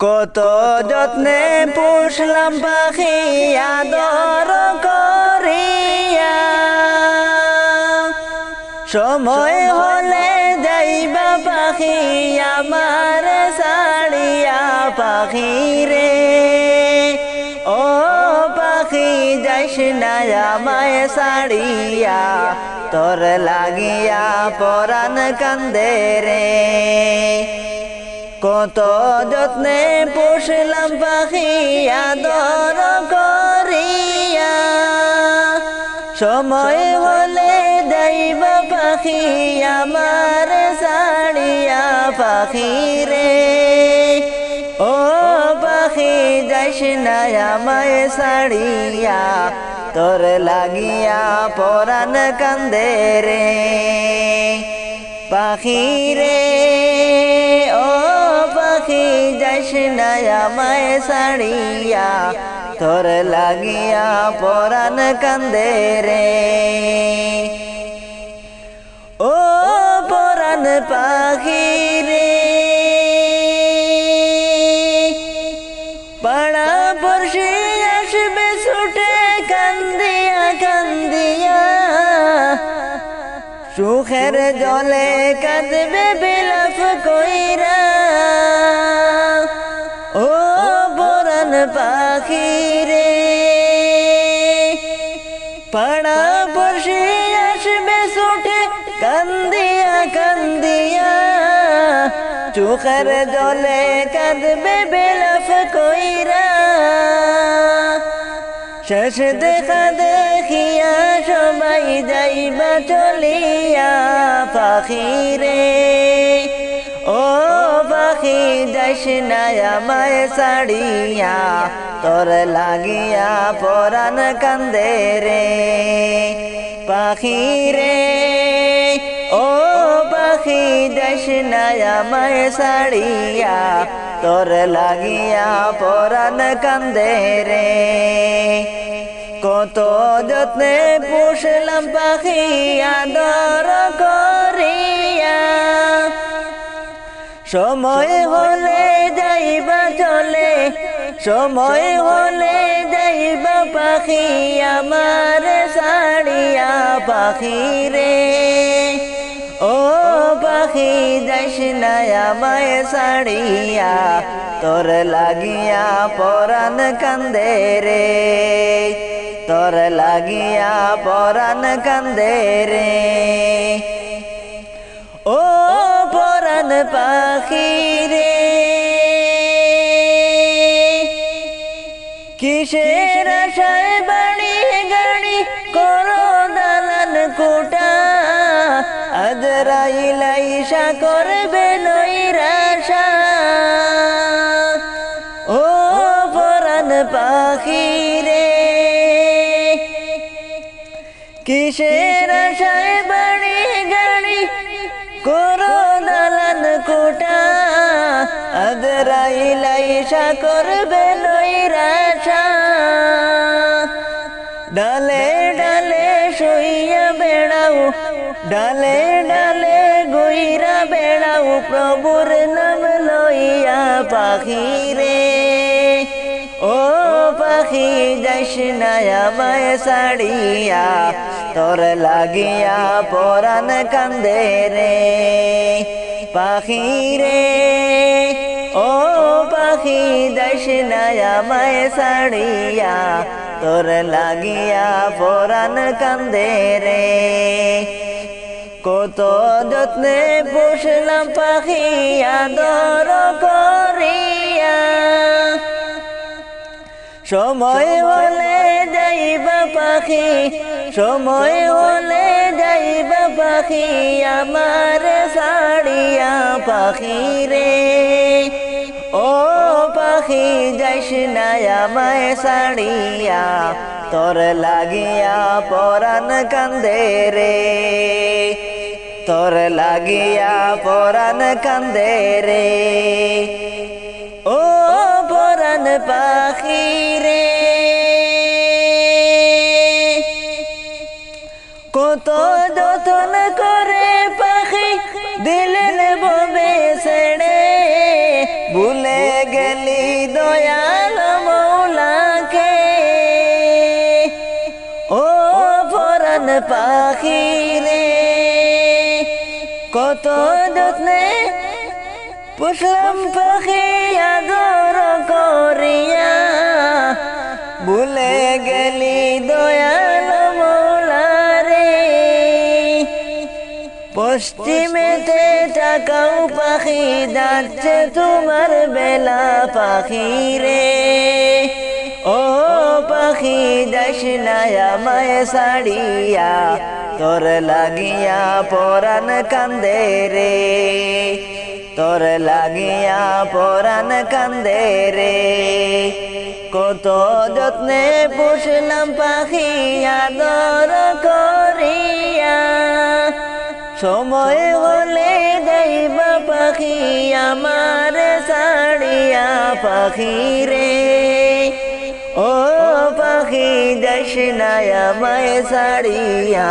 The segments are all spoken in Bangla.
কত যত্নে পুষলাম পাখি আদর করিয়া, সময় হলে যাইবা পাখি আমার ছাড়িয়া। পাখি রে ও পাখি যাইস না আমায় ছাড়িয়া, তোর লাগিয়া পরাণ কান্দে রে। কত যত্নে পুষলাম পাখি আদর করিয়া, সময় হলে যাইবা পাখি আমার ছাড়িয়া। পাখি রে ও পাখি যাইস না আমায় ছাড়িয়া, তোর লাগিয়া পরাণ কান্দে রে। পাখি রে ও পাখি যাইস না আমায় ছাড়িয়া, তোর লাগিয়া পরাণ কান্দে রে। ও পরাণ পাখি রে পাড়া পড়শি আসবে ছুটে কান্দিয়া কান্দিয়া, সুখের জলে কাঁদবে বিলাপ কইরা। ও পরাণ পাখি রে পাড়া পড়শি আসবে ছুটে কান্দিয়া কান্দিয়া, চোখের জলে কাঁদবে বিলাপ কইরা। শেষ দেখা দেখিয়া সবাই যাইবা চলিয়া। পাখি রে ও পাখি যাইস না আমায় ছাড়িয়া, তোর লাগিয়া পরাণ কান্দে রে। পাখি রে ও পাখি যাইস না আমায় ছাড়িয়া, তোর লাগিয়া পরাণ কান্দে রে। কত যত্নে পুষলাম পাখি আদর করিয়া, সময় হলে যাইবা চলে, সময় হলে যাইবা পাখি আমার ছাড়িয়া। পাখি রে ও পাখি যাইস না আমায় ছাড়িয়া, তোর লাগিয়া পরাণ কান্দে রে। তোর লাগিয়া পরাণ কান্দে রে। ও পরাণ পাখি রে কিসের আশায় বাড়ি গাড়ি করো দালান কোটা, আজরাইল আইসা করবে নৈরাশা। ও পরাণ পাখি রে কিসের আশায় বাড়ি গাড়ি করো দালান কোটা, আজরাইল আইসা করবে নৈরাশা। ডালে ডালে শুইয়া বেড়াও, ডালে ডালে গইরা বেড়াও, প্রভুর নাম লইয়া। পাখি রে ও পাখি যাইস না আমায় ছাড়িয়া, তোর লাগিয়া পরাণ কান্দে রে। পাখি রে ও পাখি যাইস না আমায় ছাড়িয়া, তোর লাগিয়া পরাণ কান্দে রে। কত যত্নে পুষলাম পাখি আদর করিয়া, সময় হলে যাইবা পাখি, সময় হলে যাইবা পাখি আমার ছাড়িয়া। পাখি রে ও পাখি যাইস না আমায় ছাড়িয়া, তোর লাগিয়া পরাণ কান্দে রে। তোর লাগিয়া পরাণ কান্দে রে। ও পরাণ পাখি রে কত যতন করে পাখি দিলেন ববে ছেড়ে, ভুলে গেলি দয়াল মৌলাকে ও পরাণ পাখি রে কত যত্নে পুষলাম পাখি আদর করিয়া ভুলে গেলি দয়াল মৌলারে পশ্চিমেতে তাকাও পাখি যাচ্ছে তোমার বেলা পাখি রে ও পাখি যাস না আমায় ছাড়িয়া তোর লাগিয়া পরাণ কান্দে রে তোর লাগিয়া পরাণ কান্দে রে কত যত্নে পুষলাম পাখি আদর করিয়া সময় হলে যাইবা পাখি আমার ছাড়িয়া পাখি রে ও পাখি যাস না আমায় ছাড়িয়া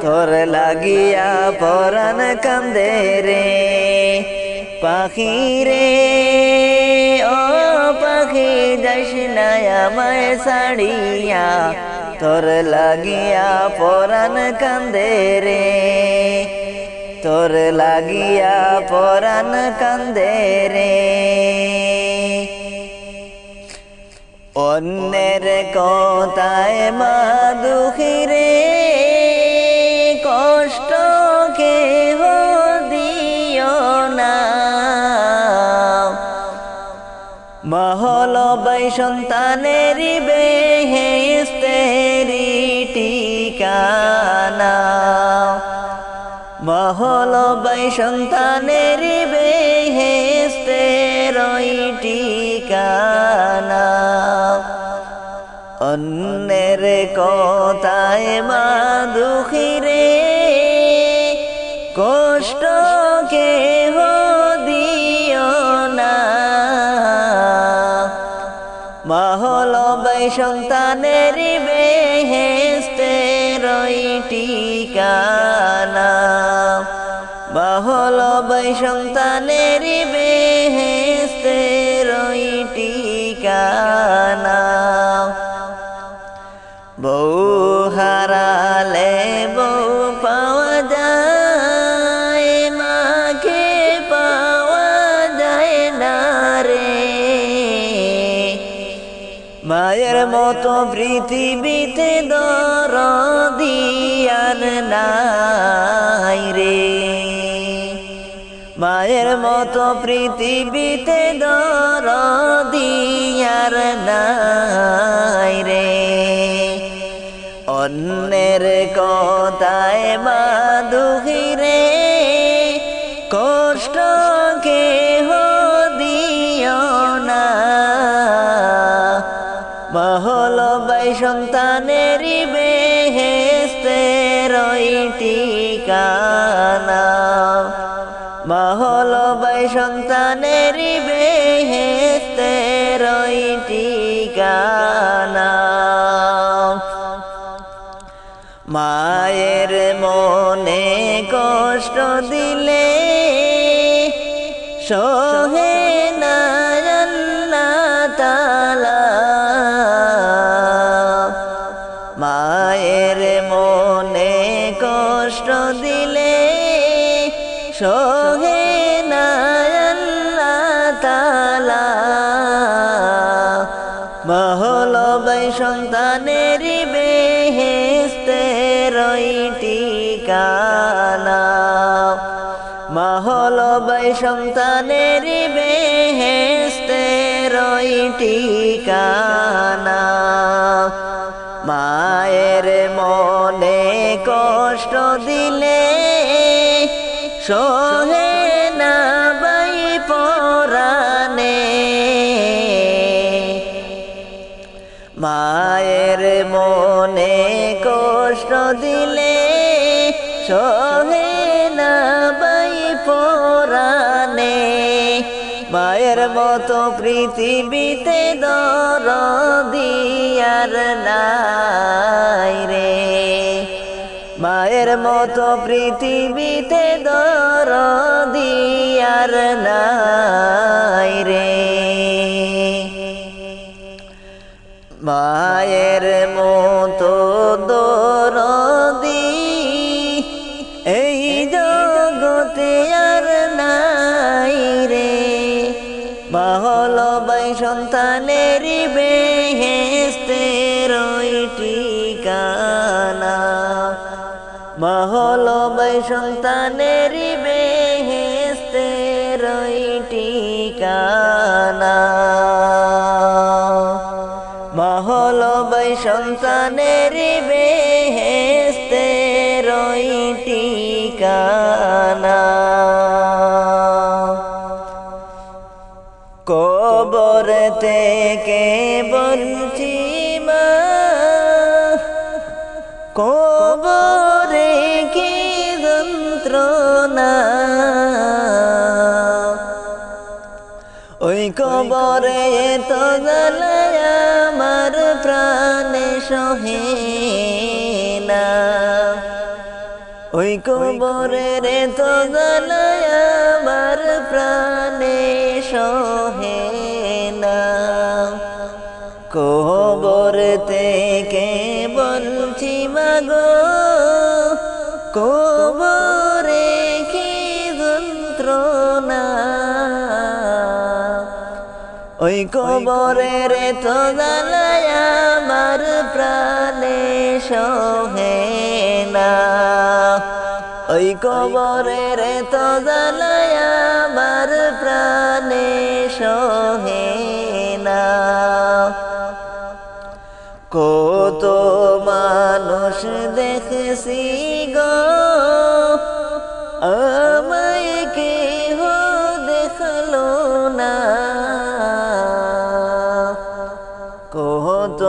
তোর লাগিয়া পরাণ কান্দে রে পাখি রে ও পাখি যাস না আমায় ছাড়িয়া তোর লাগিয়া পরাণ কান্দে রে তোর লাগিয়া পরাণ কান্দে রে অন্যের কথায় মা দুঃখী রে কষ্ট কেহ দিও না মহল বাই সন্তানের বেহেস্তেরি ঠিকানা মহল বাই সন্তানের বেহেস্তের ঠিকানা অন্যের কথায় মা দুঃখী রে কষ্ট কেহ দিও না মহল বাই সন্তানের বেহেস্তের ঠিকানা মহল বাই সন্তানের বেহেস্তের ঠিকানা বউ হারালে বউ পাওয়া যায় মাকে পাওয়া যায় না রে মায়ের মতো পৃথিবীতে দরদি আর নাই রে মায়ের মতো পৃথিবীতে দরদি আর নাই রে অন্যের কথায় মা দুঃখী রে কষ্ট কেহ দিও না মহল বাই সন্তানের বেহেস্তের ঠিকানা মহল বাই সন্তানের বেহেস্তের ঠিকানা মায়ের মনে কষ্ট দিলে সহে না আল্লাহ তাআলা মায়ের মনে কষ্ট দিলে সহে না আল্লাহ তাআলা মহল বাই সন্তানের বেহেস্তের ঠিকানা মহল বাই সন্তানের বেহেস্তের ঠিকানা মায়ের মনে কষ্ট দিলে সহে না বাই পরাণে মায়ের মনে কষ্ট দিলে সহে না বাই পরাণে মায়ের মতো পৃথিবীতে দরদি আর নাই রে মায়ের মতো পৃথিবীতে দরদি আর নাই রে। মায়ের মতো দরদি এই জগতে আর নাই রে। মা হলো ভাই সন্তানের বেহেশতের ওই ঠিকানা। মা হলো ভাই সন্তানের বেহেশতের ওই ঠিকানা। মা হলো ভাই সন্তানের বেহেশতের ওই ঠিকানা। কবর থেকে বলছি মা, কবরে কি যন্ত্রণা। ওই কবরে তো জ্বালায় আমার প্রাণে সহে না। ওই কবরের তো জ্বালায় আমার প্রাণে সহে না। কবর থেকে বলছি মাগো, কবরে কি যন্ত্রণা। ওই কবরের তো জ্বালায় আমার প্রাণে সহে না। ওই কবরের তো জ্বালায় আমার প্রাণে সহে না। কত মানুষ দেখছি গো, আমায় কেহ দেখলো না। কত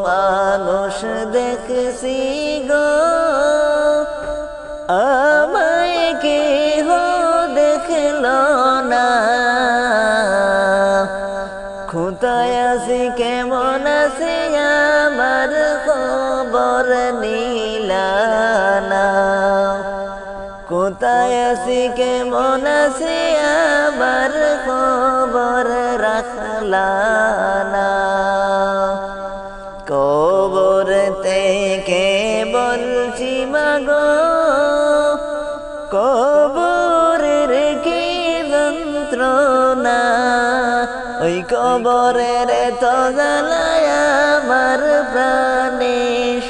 মানুষ দেখছি গো, আমায় কেহ দেখলো না। কোথায় আছি কেমন আছি আমার খবর নিলানা। কোথায় আছি কেমন আছি আমার খবর রাখলানা। কবর থেকে বলছি মাগো, কবরের কি যন্ত্রণা। ওই কবরের তো জ্বালায় আমার প্রাণে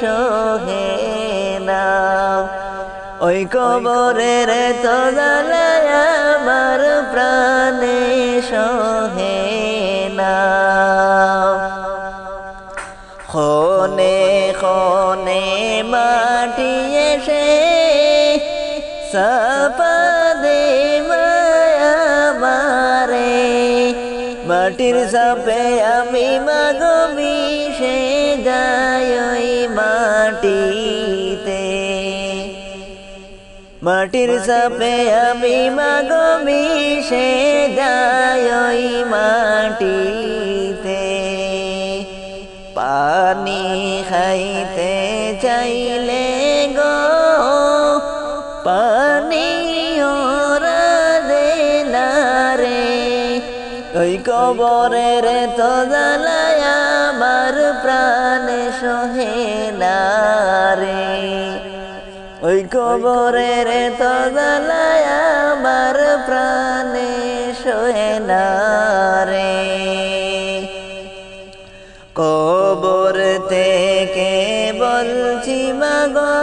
সহে না। ওই কবরের তো জ্বালায় আমার প্রাণে সহে না। ক্ষণে ক্ষণে মাটি এসে চাপা দে মায়া মারে। মাটির চাপে আমি মাগো মিশে যাই ওই মাটিতে। মাটির চাপে আমি মাগো মিশে যাই ওই মাটিতে। পানি খাইতে চাইলে গো, পানি ওরা দেনা রে। ওই কবরের তো জ্বালায় আমার প্রাণে সহে না রে। ওই কবরের তো জ্বালায় আমার প্রাণে সহে না রে। কবর থেকে বলছি মাগো,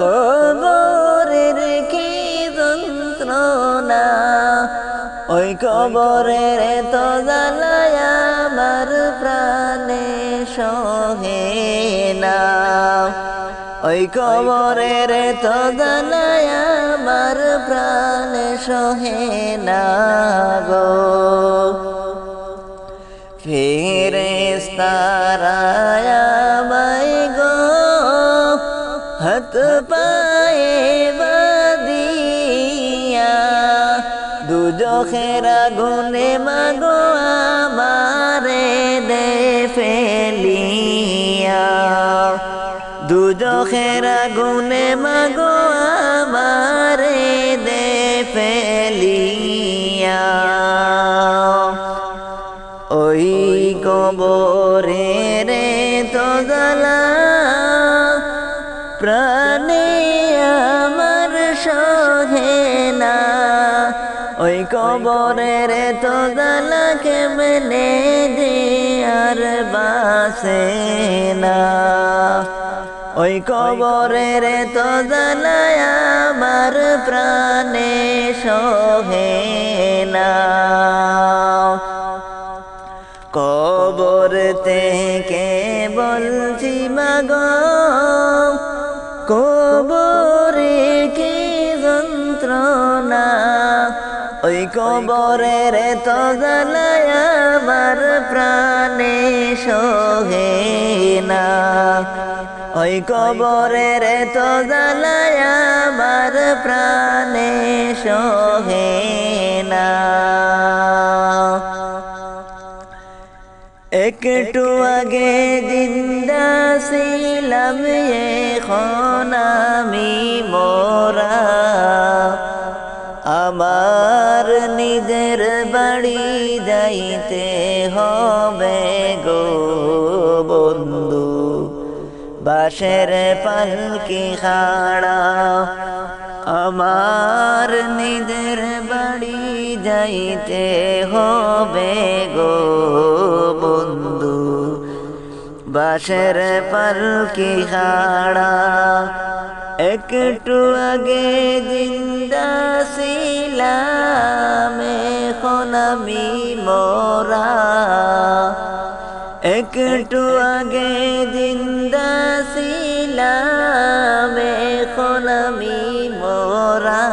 কবরের কি যন্ত্রণা। ওই কবরের তো জ্বালায় আমার প্রাণে সহে না। ওই কবরের তো জ্বালায় আমার প্রাণে সহে না গো। ফেরেশতারা আমায় গো হাত পায়ে বাঁধিয়া, দুজখের আগুনে মাগো আমারে দে ফেলিয়া। দুজখের আগুনে মাগো আমারে দে ফেলিয়া। ওই কবরে রে তো জ্বালা প্রাণে আমার সহে না ওই কবরের তো জ্বালা কেমনে যে আর বাসে না ওই কবরের তো জ্বালা আমার প্রাণে সহে না কবর থেকে বলছি মাগো কবরে কি যন্ত্রণা ওই কবরের তো জ্বালা আমার প্রাণে সহে না ওই কবরের তো জ্বালা আমার প্রাণে সহে না একটু আগে জিন্দা ছিলাম এখন আমি মরা আমার নিজের বাড়ি যাইতে হবে গো বন্ধু বাঁশের পালকি খাড়া আমার নিজের বাড়ি যাইতে হবে গো বন্ধু বাঁশের পালকি খাড়া একটু আগে জিন্দা ছিলাম এখন আমি মরা একটু আগে জিন্দা ছিলাম এখন আমি মরা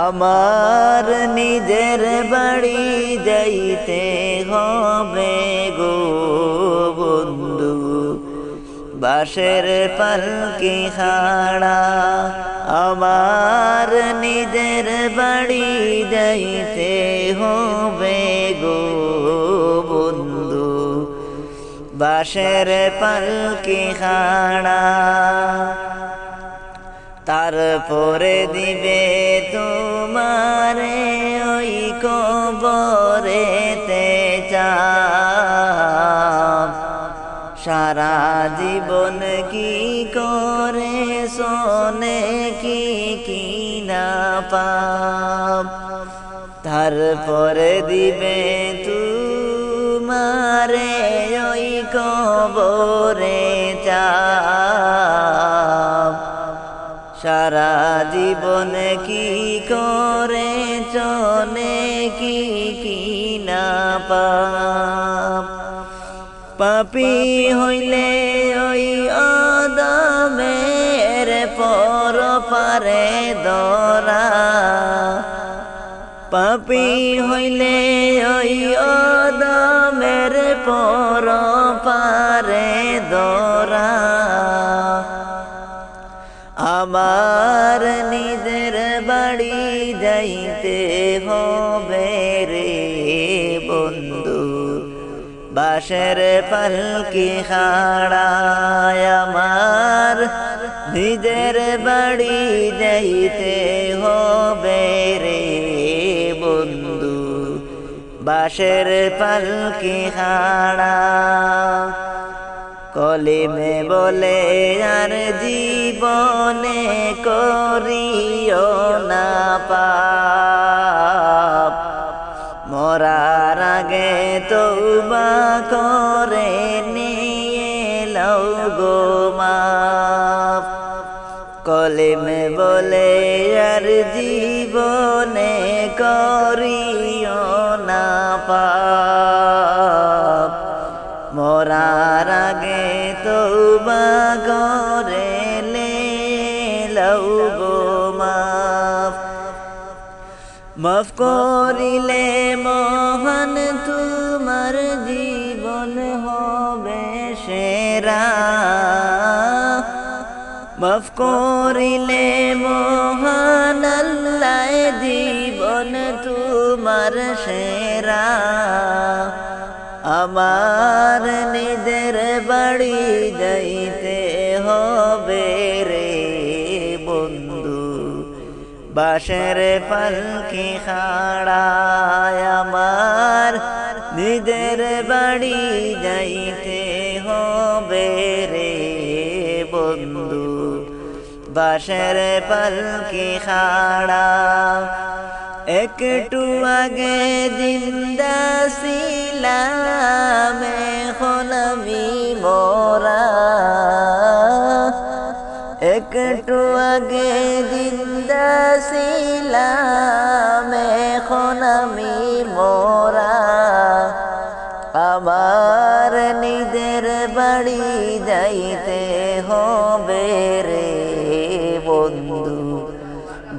আমার নিজের বাড়ি যাইতে হবে গো বন্ধু বাঁশের পালকি খাড়া আমার নিজের বাড়ি যাইতে হবে গো বন্ধু বাঁশের পালকি খাড়া তারপরে দিবে তোমারে ওই কবরেতে চাপ সারা জীবন কি করে শোনে কি না পাপ তারপরে দিবে তোমারে ওই কবরে চাপ সারা জীবন কি করে চনে কি না পাপ পাপী হইলে ওই আদমের পর পারে দরা পাপী হইলে ওই আদমের পর পারে দরা আমার নিজের বাড়ি যাইতে হবে রে বন্ধু বাঁশের পালকি খাড়ায় আমার নিজের বাড়ি যাইতে হবে রে বন্ধু বাঁশের পালকি খাড়া কলিমে বলে আর জীবনে করিও না পাপ মরার আগে তওবা করে নিয়ে লও গো মাফ কলিমে বলে আর জীবনে করিও না পাপ মরার আগে তওবা করে লও গো মাফ মাফ করিলে মহান তোমার জীবন হবে সেরা মাফ করিলে মহান আল্লাহ জীবন তোমার সেরা আমার নিজের বাড়ি যাইতে হবে রে বন্ধু বাঁশের পালকি খাড়ায় আমার নিজের বাড়ি যাইতে হবে রে বন্ধু বাঁশের পালকি খাড়া একটু আগে জিন্দা ছিলাম এখন আমি মরা একটু আগে জিন্দা ছিলাম এখন আমি মরা আমার নিজের বাড়ি যাইতে হবে রে বন্ধু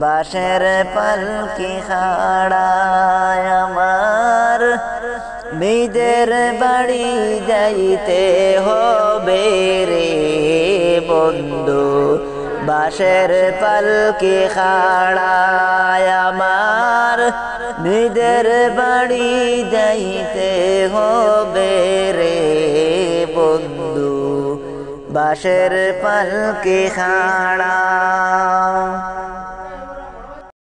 বাঁশের পালকি খাড়ায় আমার নিজের বাড়ি যাইতে হবে রে বন্ধু বাঁশের পালকি খাড়ায় আমার নিজের বাড়ি যাইতে হবে রে বন্ধু বাঁশের পালকি খাড়া